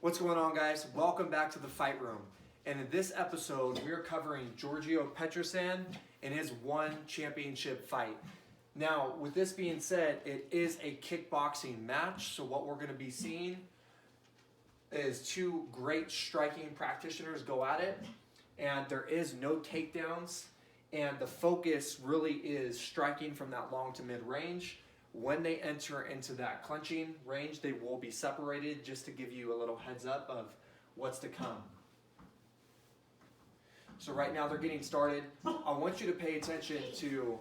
What's going on, guys? Welcome back to the Fight Room. And in this episode, we are covering Giorgio Petrosyan in his one championship fight. Now, with this being said, it is a kickboxing match, so what we're going to be seeing is two great striking practitioners go at it, and there is no takedowns, and the focus really is striking from that long to mid range. When they enter into that clinching range, they will be separated, just to give you a little heads up of what's to come. So right now they're getting started. I want you to pay attention to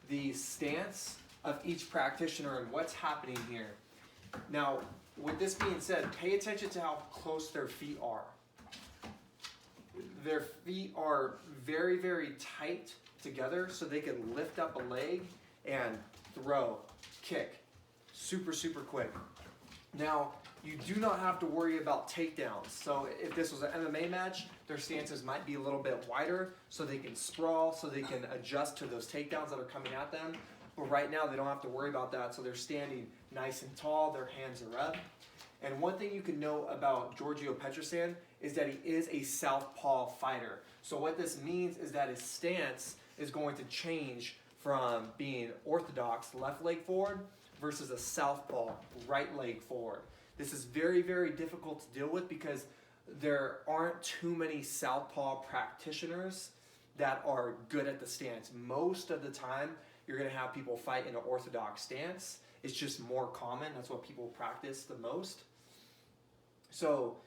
the stance of each practitioner and what's happening here. Now, with this being said, pay attention to how close their feet are. Their feet are very, very tight together so they can lift up a leg and throw, kick, super, super quick. Now, you do not have to worry about takedowns. So if this was an MMA match, their stances might be a little bit wider so they can sprawl, so they can adjust to those takedowns that are coming at them. But right now, they don't have to worry about that, so they're standing nice and tall, their hands are up. And one thing you can know about Giorgio Petrosyan is that he is a southpaw fighter. So what this means is that his stance is going to change from being orthodox left leg forward versus a southpaw right leg forward. This is very, very difficult to deal with because there aren't too many southpaw practitioners that are good at the stance. Most of the time, you're going to have people fight in an orthodox stance. It's just more common. That's what people practice the most. So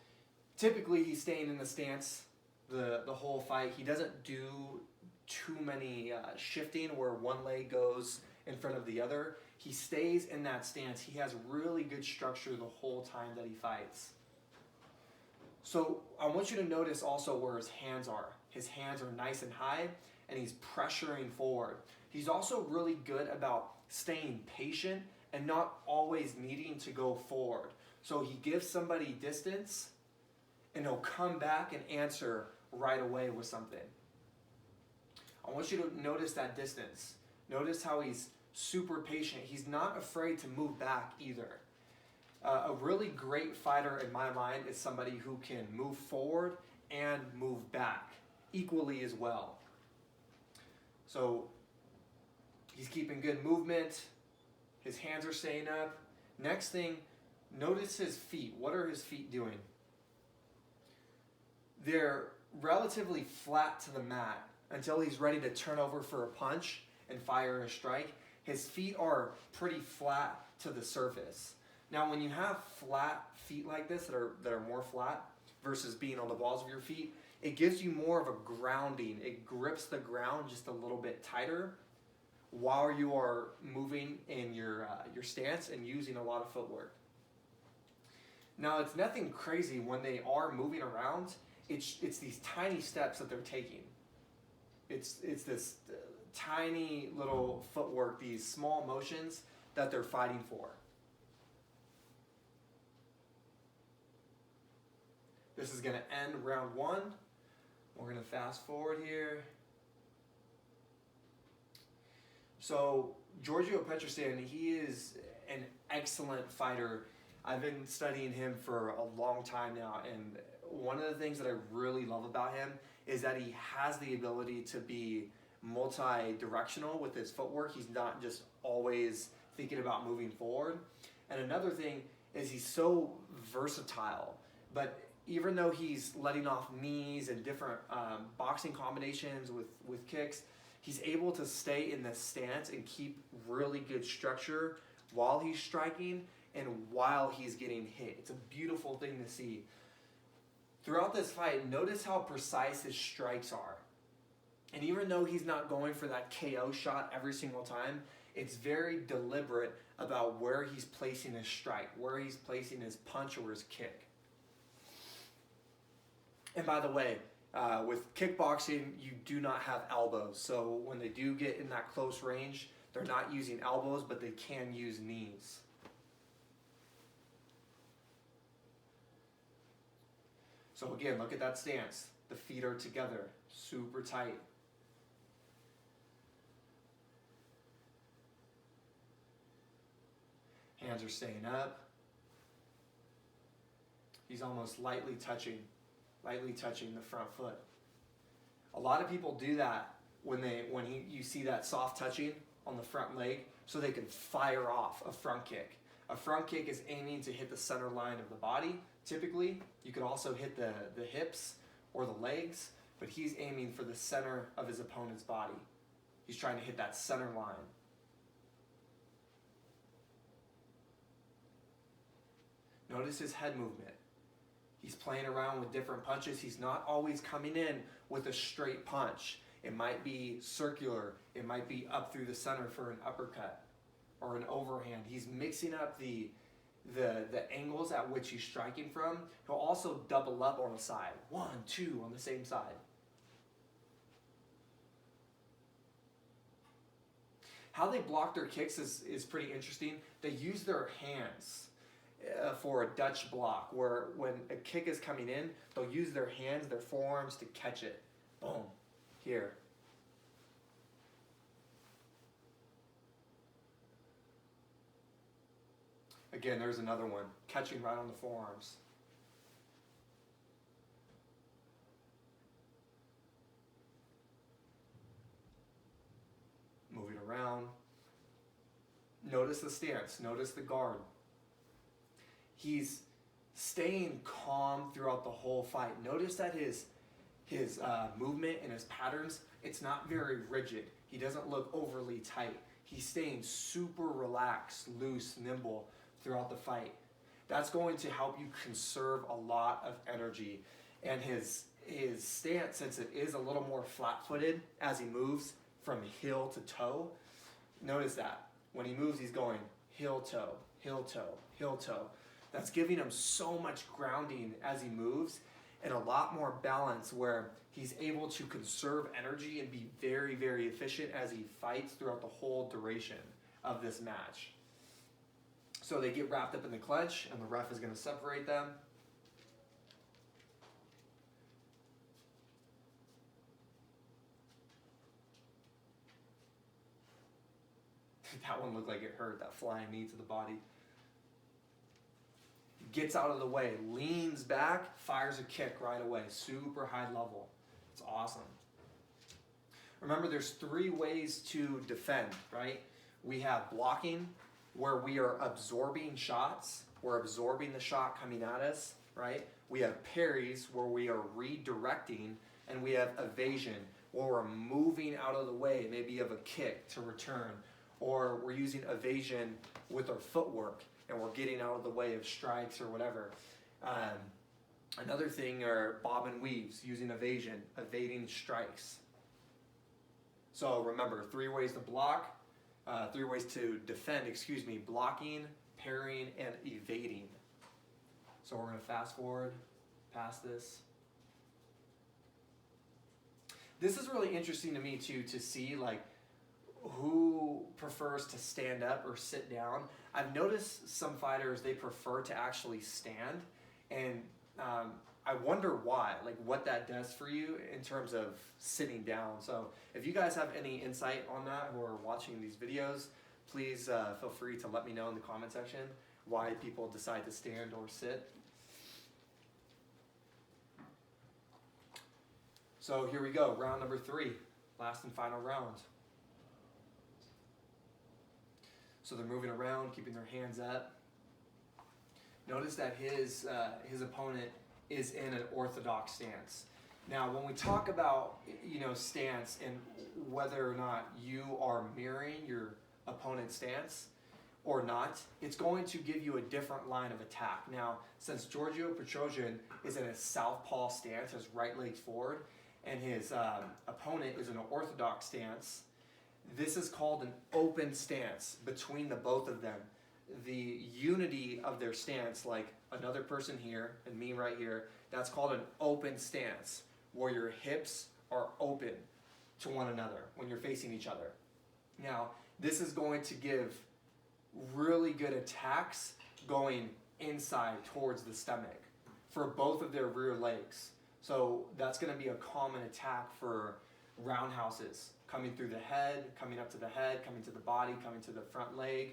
typically he's staying in the stance the whole fight. He doesn't do too many shifting where one leg goes in front of the other. He stays in that stance. He has really good structure the whole time that he fights. So I want you to notice also where his hands are. His hands are nice and high, and he's pressuring forward. He's also really good about staying patient and not always needing to go forward. So he gives somebody distance, and he'll come back and answer right away with something. I want you to notice that distance. Notice how he's super patient. He's not afraid to move back either. A really great fighter in my mind is somebody who can move forward and move back equally as well. So he's keeping good movement. His hands are staying up. Next thing, notice his feet. What are his feet doing? They're relatively flat to the mat until he's ready to turn over for a punch and fire a strike. His feet are pretty flat to the surface. Now, when you have flat feet like this that are more flat versus being on the balls of your feet, it gives you more of a grounding. It grips the ground just a little bit tighter while you are moving in your stance and using a lot of footwork. Now, it's nothing crazy when they are moving around. It's these tiny steps that they're taking. It's this tiny little footwork, these small motions that they're fighting for. This is going to end round one. We're going to fast forward here. So Giorgio Petrosyan, he is an excellent fighter. I've been studying him for a long time now, and one of the things that I really love about him is that he has the ability to be multi-directional with his footwork. He's not just always thinking about moving forward. And another thing is he's so versatile. But even though he's letting off knees and different boxing combinations with kicks, he's able to stay in this stance and keep really good structure while he's striking and while he's getting hit. It's a beautiful thing to see. Throughout this fight, notice how precise his strikes are. And even though he's not going for that KO shot every single time, it's very deliberate about where he's placing his strike, where he's placing his punch or his kick. And by the way, with kickboxing, you do not have elbows. So when they do get in that close range, they're not using elbows, but they can use knees. So again, look at that stance. The feet are together, super tight. Hands are staying up. He's almost lightly touching the front foot. A lot of people do that when you see that soft touching on the front leg, so they can fire off a front kick. A front kick is aiming to hit the center line of the body. Typically, you could also hit the hips or the legs, but he's aiming for the center of his opponent's body. He's trying to hit that center line. Notice his head movement. He's playing around with different punches. He's not always coming in with a straight punch. It might be circular. It might be up through the center for an uppercut or an overhand. He's mixing up the angles at which he's striking from. He'll also double up on the side. 1, 2 on the same side. How they block their kicks is pretty interesting. They use their hands for a Dutch block, where when a kick is coming in, they'll use their hands, their forearms to catch it. Boom. Here. Again, there's another one. Catching right on the forearms. Moving around. Notice the stance. Notice the guard. He's staying calm throughout the whole fight. Notice that his movement and his patterns, it's not very rigid. He doesn't look overly tight. He's staying super relaxed, loose, nimble throughout the fight. That's going to help you conserve a lot of energy. And his stance, since it is a little more flat-footed as he moves from heel to toe, notice that. When he moves, he's going heel, toe, heel, toe, heel, toe. That's giving him so much grounding as he moves and a lot more balance, where he's able to conserve energy and be very, very efficient as he fights throughout the whole duration of this match. So they get wrapped up in the clinch, and the ref is going to separate them. That one looked like it hurt, that flying knee to the body. Gets out of the way, leans back, fires a kick right away. Super high level. It's awesome. Remember, there's 3 ways to defend, right? We have blocking, where we are absorbing shots. We're absorbing the shot coming at us, right? We have parries, where we are redirecting. And we have evasion, where we're moving out of the way, maybe of a kick to return. Or we're using evasion with our footwork, and we're getting out of the way of strikes or whatever. Another thing are bob and weaves, using evasion, evading strikes. So remember, 3 ways to block, 3 ways to defend, blocking, parrying, and evading. So we're going to fast forward past this. This is really interesting to me too, to see like who prefers to stand up or sit down. I've noticed some fighters, they prefer to actually stand, and I wonder why, like what that does for you in terms of sitting down. So if you guys have any insight on that who are watching these videos, please feel free to let me know in the comment section why people decide to stand or sit. So here we go, round number 3, last and final round. So they're moving around, keeping their hands up. Notice that his opponent is in an orthodox stance. Now, when we talk about stance and whether or not you are mirroring your opponent's stance or not, it's going to give you a different line of attack. Now, since Giorgio Petrosyan is in a southpaw stance, his right leg's forward, and his opponent is in an orthodox stance, this is called an open stance between the both of them. The unity of their stance, like another person here and me right here, that's called an open stance, where your hips are open to one another when you're facing each other. Now, this is going to give really good attacks going inside towards the stomach for both of their rear legs. So that's going to be a common attack for roundhouses, coming through the head, coming up to the head, coming to the body, coming to the front leg.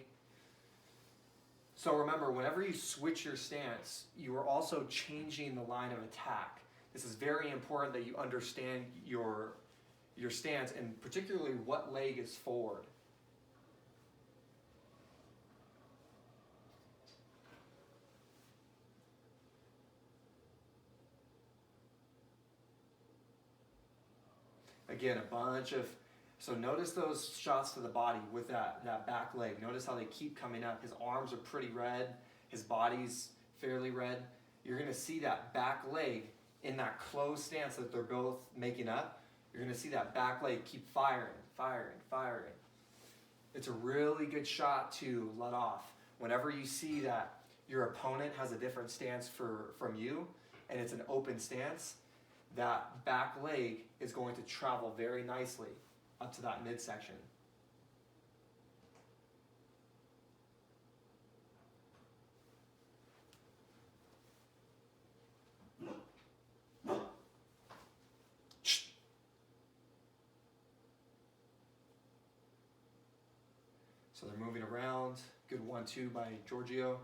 So remember, whenever you switch your stance, you are also changing the line of attack. This is very important that you understand your stance, and particularly what leg is forward. Again, a bunch of, so notice those shots to the body with that back leg. Notice how they keep coming up. His arms are pretty red. His body's fairly red. You're going to see that back leg in that closed stance that they're both making up. You're going to see that back leg keep firing, firing, firing. It's a really good shot to let off. Whenever you see that your opponent has a different stance from you, and it's an open stance, that back leg is going to travel very nicely up to that midsection. So they're moving around. Good 1-2 by Giorgio.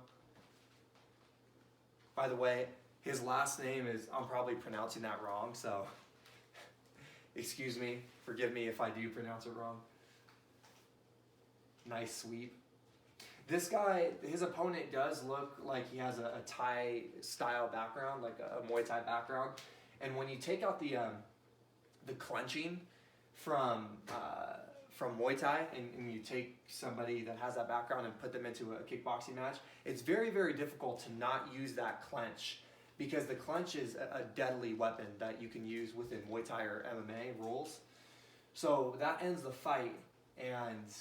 By the way, his last name is, I'm probably pronouncing that wrong, so excuse me, forgive me if I do pronounce it wrong. Nice sweep. This guy, his opponent does look like he has a Thai style background, like a Muay Thai background. And when you take out the clenching from Muay Thai and you take somebody that has that background and put them into a kickboxing match, it's very, very difficult to not use that clench, because the clench is a deadly weapon that you can use within Muay Thai or MMA rules. So that ends the fight, and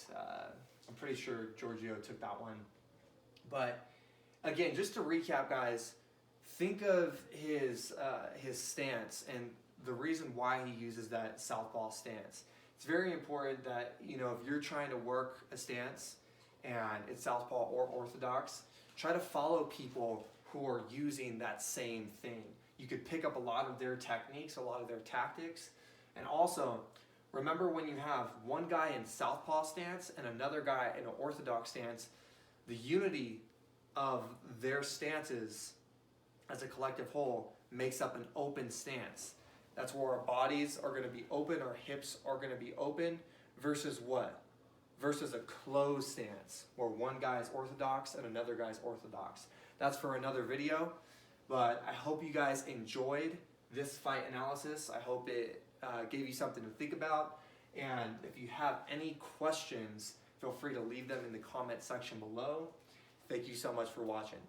I'm pretty sure Giorgio took that one. But again, just to recap, guys, think of his stance and the reason why he uses that southpaw stance. It's very important that, you know, if you're trying to work a stance and it's southpaw or orthodox, try to follow people who are using that same thing. You could pick up a lot of their techniques, a lot of their tactics, and also remember, when you have one guy in southpaw stance and another guy in an orthodox stance, the unity of their stances as a collective whole makes up an open stance. That's where our bodies are going to be open, our hips are going to be open, versus what? Versus a closed stance where one guy is orthodox and another guy's orthodox. That's for another video, but I hope you guys enjoyed this fight analysis. I hope it gave you something to think about, and if you have any questions, feel free to leave them in the comment section below. Thank you so much for watching.